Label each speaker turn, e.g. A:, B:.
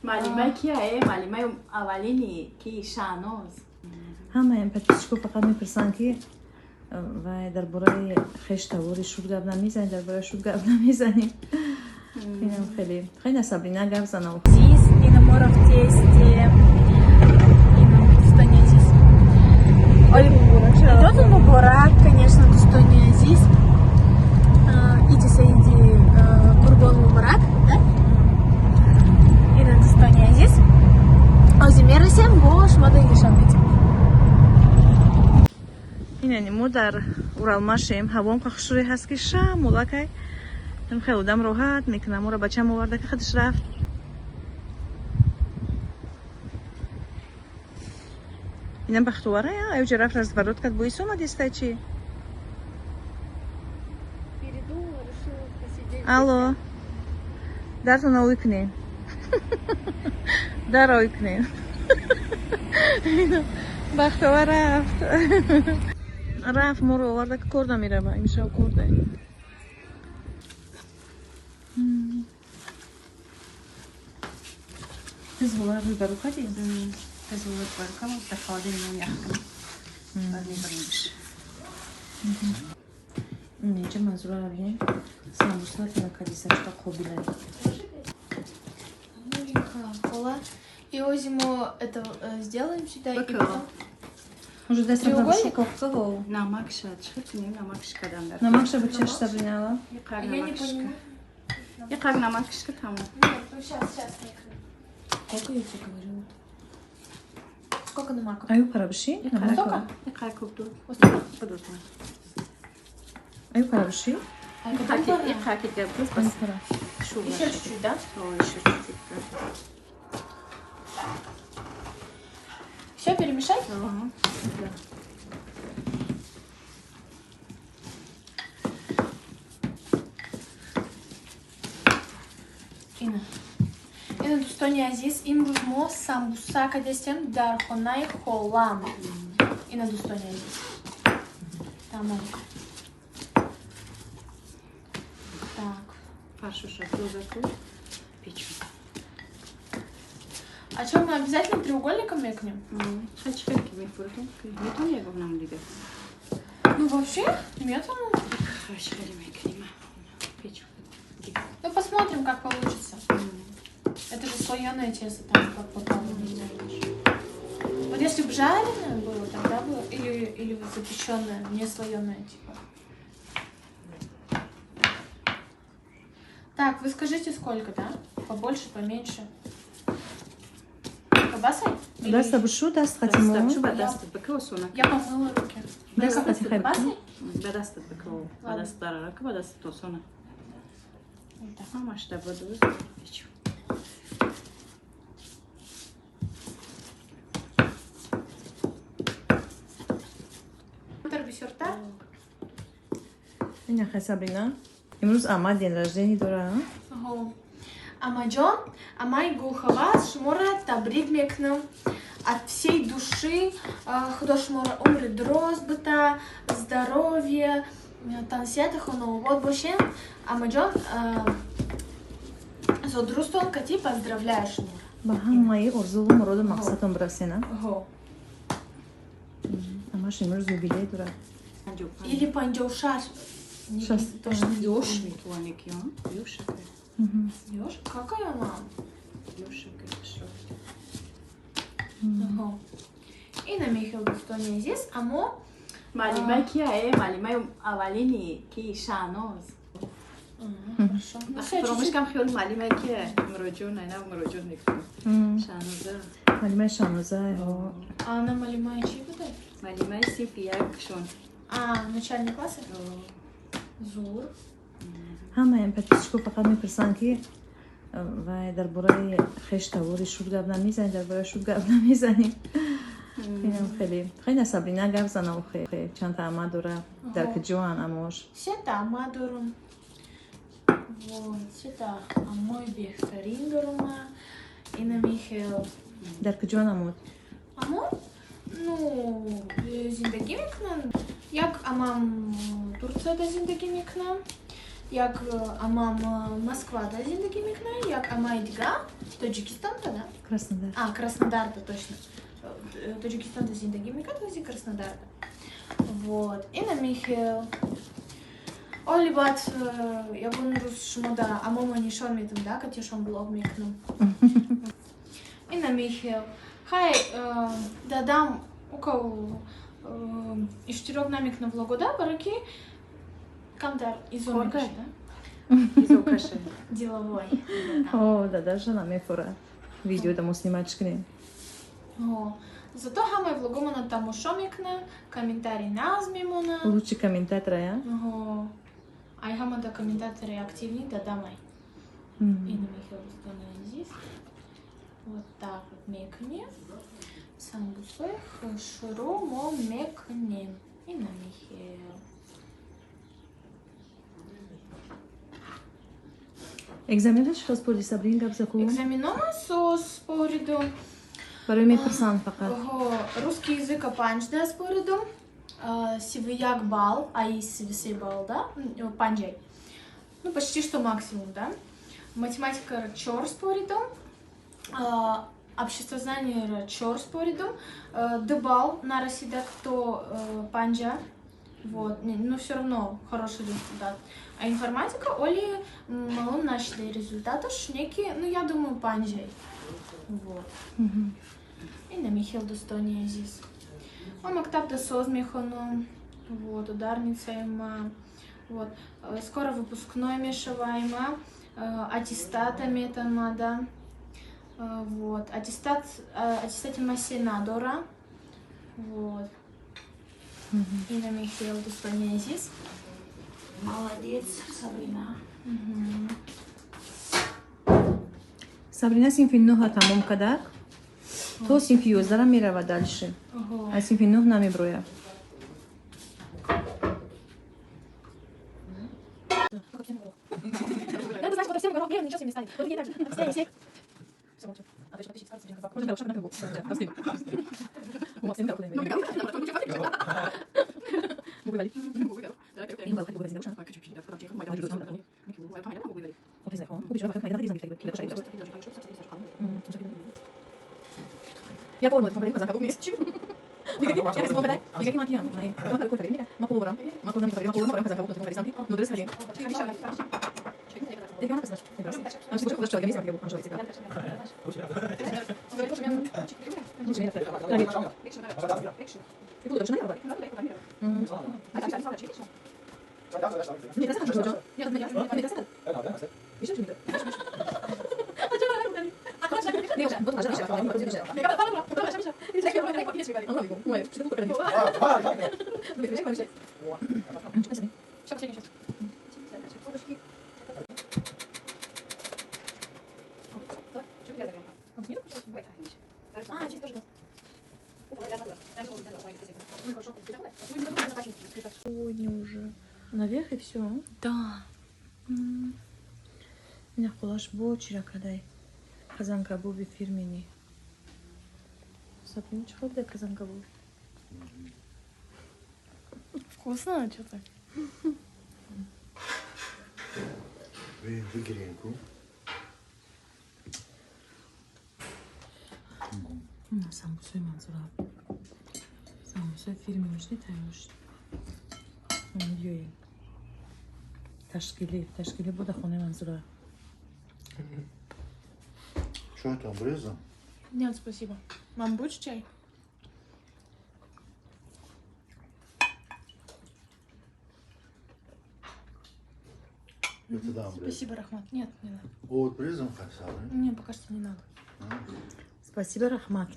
A: معلمه کیه؟ معلمه اولینی کی شانوز.
B: همه این پتیشکو فقط میپرسن که و درباره خش تاوری شد گپ نمیزنی، درباره شد گپ نمیزنی. اینم خیلی نصبرینه گپ زنم.
C: Здесь Иномора в тесте. Что не здесь? Идет он мубарак, конечно, что не здесь. Иди сойди курбон мубарак, да? И на что не здесь. Озимер всем бош, мода и шамить.
B: اینه ما در اورالماشیم هوام پخشوری هست که شام ملاکای هم خیلی دم راحت میکنم ما را بچه موارده که خودش رفت اینم بختواره یا ایو جرف разворот کد بوی سوما دیسته چی алло درتون اویکنین در اویکنین بختواره رفت رفت ما رو آورده که کرده میره با این شو کرده تزوله روی بروخه دیم
A: تزوله بروخه و دفاده نیم یخکم برمی برمیش
B: اینجا منظوره رو بینیم самбусlat на кадисачка кобилай.
C: Кола. И возьму это сделаем сюда и
A: потом.
B: Уже десь треугольник кого?
A: Намакша, чхтнем намакшка дам дар.
B: Намакша бычаш Сабрина.
C: Я не понимаю.
A: Я как намакшка там.
C: Нет, ну сейчас некру. Сколько я тебе говорила? Сколько намаков?
B: Аю парабши?
C: Сколько?
A: Я как куплю. Подутно.
B: Аю парабши?
A: Я как это просто.
C: Еще чуть-чуть, да?
A: Еще чуть-чуть.
C: Все перемешать?
A: Ага. Да.
C: Ина Дустони Азиз, им ружмо самбуса кадестен дархонай холам. Ина Дустони Азиз. Тамам. Так.
A: Фаршу шафу закрой. Печень.
C: А что, мы обязательно треугольником мекнем?
A: Хачкарки мефуртом. Метон я говнам лига.
C: Ну вообще, метоном.
A: Хачкари мекнем. Печень.
C: Ну посмотрим, как получится. Это же слоеное тесто, там как попало, не знаешь. Вот если бы жареное было, тогда бы, или запеченное, не слоеное типа. Так, вы скажите сколько, да? Побольше, поменьше. Колбасой?
B: Даст абушу, даст хотим.
C: Я помыла руки.
B: Даст хотим
C: колбасой?
A: Бадаст бекау. Бадаст дарака, бадаст тосона. Мама что буду печь.
C: Сорта?
B: این خیلی سابرینا امروز آمد دین رجدهی داره
C: Амаджон, Амай Гулхавас, Шмора Табрид Мекнам, от всей души, Худошмора умрет дрозбыта, здоровье, Тансетаху, вот вообще, Амаджон, Зодрустон Кати, поздравляю, Шмора.
B: Бахам мои орзулу мороду максатом брасена. Амаш имрuz юбилей дура.
C: Или пандёшаш.
B: Сейчас.
A: Ёж ми туаник, ё? Ёж.
C: Ёж? Какая она?
A: Ёж, хорошо.
C: И на Михаил Дустония здесь, амо.
A: معلمه کیه؟ معلمه اولینی کی شانوز.
C: Хорошо.
A: فراموش کم خیال معلمه کیه؟ مراجعون نه مراجعون نکنم. شانوزه.
B: معلمه شانوزه ها.
C: А она малимая чьи вот это?
A: معلمه سیفیکشون.
C: Начальный класс? Зур.
B: همه این پتیشکو فقط میپرسن که و درباره خش تاوری شد گپ نمیزنی درباره شد گپ نمیزنی اینم خیلی نصبرینه گپ زنم خیلی چند تا عمه داره درک جوان اموش
C: Сета амадурум. Вот, сета амой бехтарин дурума. И на Михаил.
B: درک جوان امود
C: Амо? Ну, зиндагимикнан. Як амам Турцияда зиндагимикнан. як амам Москвада зиндагӣ мекунад, як амайдига Тоҷикистонда, да?
B: Краснодар.
C: Краснодарда, точно. Тоҷикистонда зиндагӣ мекунад, ози Краснодарда. Вот. Ина михел. Оли баъд ягон рӯз шумода амома нишон медам, да, катишон блог мекунам. Ина михел. Хай дадам около иштирок намекунам влогода, барои ки камтар изо мекашад, да?
A: Изо кашад.
C: Деловой.
B: О, дада жона мефора. Видео да му снимач кунем.
C: Зато ҳамаи влогомона тамошо мекунам, комментарии нағз мемонад.
B: Лучши комментатора, я?
C: Ай ҳамада комментатори активни дадамай. Ина мехел достони азиз. Вот так вот мекунем. Самбусои хушрумо мекунем. Ина мехел.
B: Экзаменаш хел спорди Сабрин гапзаку?
C: Экзаменома споридум.
B: Барои мепурсанд фақат.
C: Русский язык 5 да споридум. Сивияк бал, ай сивиси бал, да? 5. Ну, почти что максимум, да? Математика 4 споридум. Обществознание 4 споридум. Дебал на расидак то 5. Вот, но все равно хороший результат. А информатика оли малым нашли результаты, шнеки, ну я думаю, 5. Вот. И на Михаил достони азиз. Мактабда созмехану, вот, ударница има, вот, скоро выпускной мешава има, аттестата метама, да, вот, аттестат има сенадора, вот. И на Михаил достони азиз. Молодец, Сабрина.
B: Сабрина синфи 9 тамом кадак. То синфи 11 мерава дальше. А синфи 9 намеброя.
C: Надо знать, вот всем горох гривен, ничего себе не станет. Вот такие так же. Все.
B: Я помню, это казанка был месяц. Никаких макияжей, никаких макияжей. Макулора, макулора, казанка был рисунки, но дресс один. Я говорю, знаешь, а что такое человек, я могу жить себя. Ты куда даже наверное? Не красиво, что же? Я не красиво. Еще что-то. Не уже, вот даже еще, не уже.
C: Сегодня уже.
B: Наверх и все.
C: Да.
B: Меня кулаш бочера кадай. Казанка буби фирмени. Сапин чхот да казанка буби.
C: Вкусно что-то.
D: Выгренку.
B: Самбусой манзура. Самбусой фирмени не таюш. Ой. Ташкили буда хоне манзура.
D: Что это, обрезан?
C: Нет, спасибо. Мам, будешь чай?
D: Это да, обрезан.
C: Спасибо, Рахмат. Нет, не надо.
D: О, обрезан красавый.
C: Мне пока что не надо.
B: Спасибо, Рахмат.